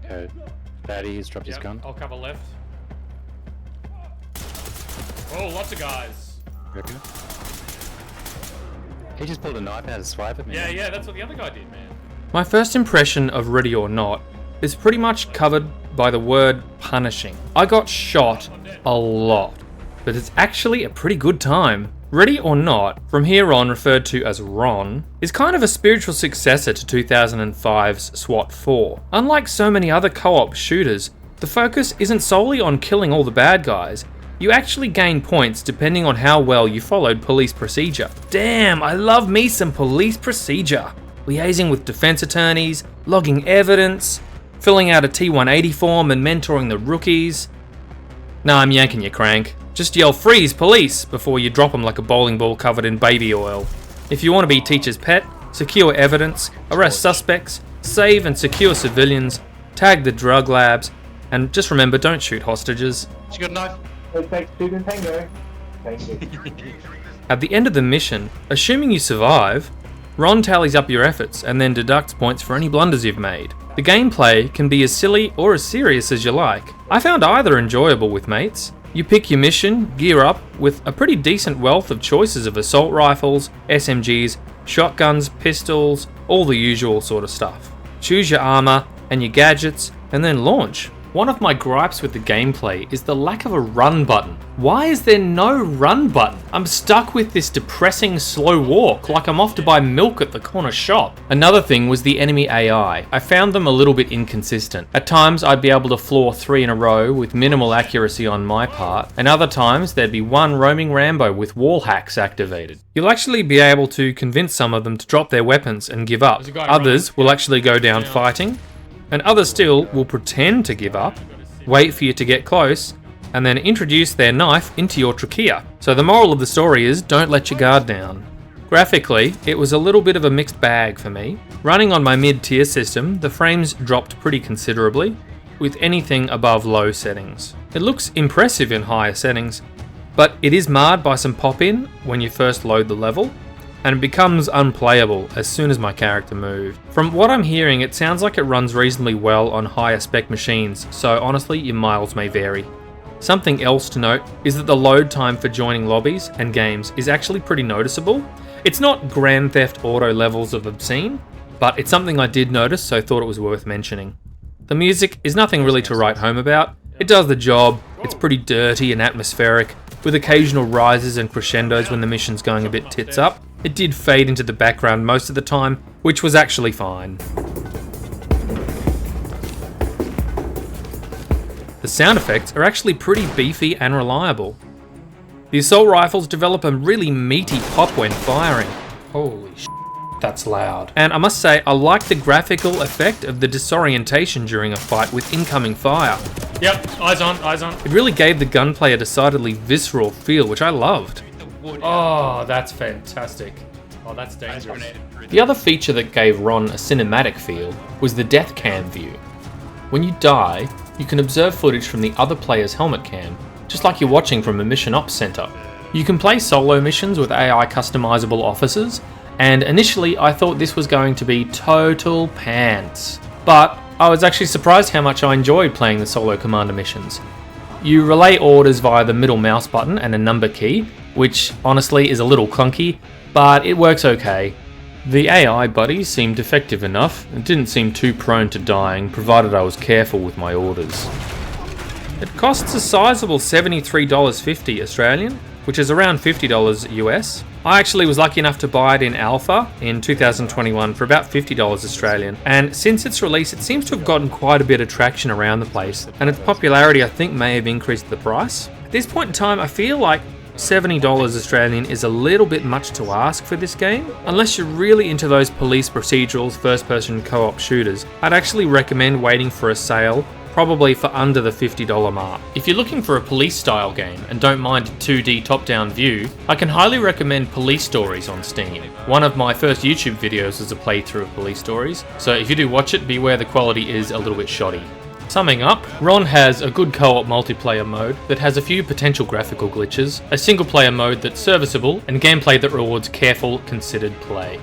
Okay. Fatty has dropped his gun. I'll cover left. Oh, lots of guys. Okay. He just pulled a knife out and swiped at me. Yeah, that's what the other guy did, man. My first impression of Ready or Not is pretty much covered by the word punishing. I got shot a lot, but it's actually a pretty good time. Ready or Not, from here on referred to as Ron, is kind of a spiritual successor to 2005's SWAT 4. Unlike so many other co-op shooters, the focus isn't solely on killing all the bad guys. You actually gain points depending on how well you followed police procedure. Damn, I love me some police procedure. Liaising with defense attorneys, logging evidence, filling out a T180 form and mentoring the rookies. Nah, I'm yanking you, Crank. Just yell freeze police before you drop them like a bowling ball covered in baby oil. If you want to be teacher's pet, secure evidence, arrest suspects, save and secure civilians, tag the drug labs, and just remember, don't shoot hostages. She got a knife. It takes two to tango. Thank you. At the end of the mission, assuming you survive, Ron tallies up your efforts and then deducts points for any blunders you've made. The gameplay can be as silly or as serious as you like. I found either enjoyable with mates. You pick your mission, gear up, with a pretty decent wealth of choices of assault rifles, SMGs, shotguns, pistols, all the usual sort of stuff. Choose your armor and your gadgets, and then launch. One of my gripes with the gameplay is the lack of a run button. Why is there no run button? I'm stuck with this depressing slow walk like I'm off to buy milk at the corner shop. Another thing was the enemy AI. I found them a little bit inconsistent. At times I'd be able to floor 3 in a row with minimal accuracy on my part, and other times there'd be one roaming Rambo with wall hacks activated. You'll actually be able to convince some of them to drop their weapons and give up. Others will actually go down fighting, and others still will pretend to give up, wait for you to get close, and then introduce their knife into your trachea. So the moral of the story is, don't let your guard down. Graphically, it was a little bit of a mixed bag for me. Running on my mid-tier system, the frames dropped pretty considerably, with anything above low settings. It looks impressive in higher settings, but it is marred by some pop-in when you first load the level, and it becomes unplayable as soon as my character moved. From what I'm hearing, it sounds like it runs reasonably well on higher spec machines, so honestly, your miles may vary. Something else to note is that the load time for joining lobbies and games is actually pretty noticeable. It's not Grand Theft Auto levels of obscene, but it's something I did notice, so I thought it was worth mentioning. The music is nothing really to write home about. It does the job, it's pretty dirty and atmospheric, with occasional rises and crescendos when the mission's going a bit tits up. It did fade into the background most of the time, which was actually fine. The sound effects are actually pretty beefy and reliable. The assault rifles develop a really meaty pop when firing. Holy sh**, that's loud. And I must say, I like the graphical effect of the disorientation during a fight with incoming fire. Yep, eyes on, eyes on. It really gave the gunplay a decidedly visceral feel, which I loved. Oh, that's fantastic. Oh, that's dangerous. The other feature that gave Ron a cinematic feel was the death cam view. When you die, you can observe footage from the other player's helmet cam, just like you're watching from a mission ops center. You can play solo missions with AI customizable officers, and initially I thought this was going to be total pants. But I was actually surprised how much I enjoyed playing the solo commander missions. You relay orders via the middle mouse button and a number key, which honestly is a little clunky, but it works okay. The AI buddies seemed effective enough and didn't seem too prone to dying, provided I was careful with my orders. It costs a sizable $73.50 Australian, which is around $50 US. I actually was lucky enough to buy it in alpha in 2021 for about $50 Australian, and since its release it seems to have gotten quite a bit of traction around the place, and its popularity I think may have increased the price. At this point in time I feel like $70 Australian is a little bit much to ask for this game. Unless you're really into those police procedurals, first-person co-op shooters, I'd actually recommend waiting for a sale, probably for under the $50 mark. If you're looking for a police-style game and don't mind a 2D top-down view, I can highly recommend Police Stories on Steam. One of my first YouTube videos was a playthrough of Police Stories, so if you do watch it, beware the quality is a little bit shoddy. Summing up, Ron has a good co-op multiplayer mode that has a few potential graphical glitches, a single player mode that's serviceable, and gameplay that rewards careful, considered play.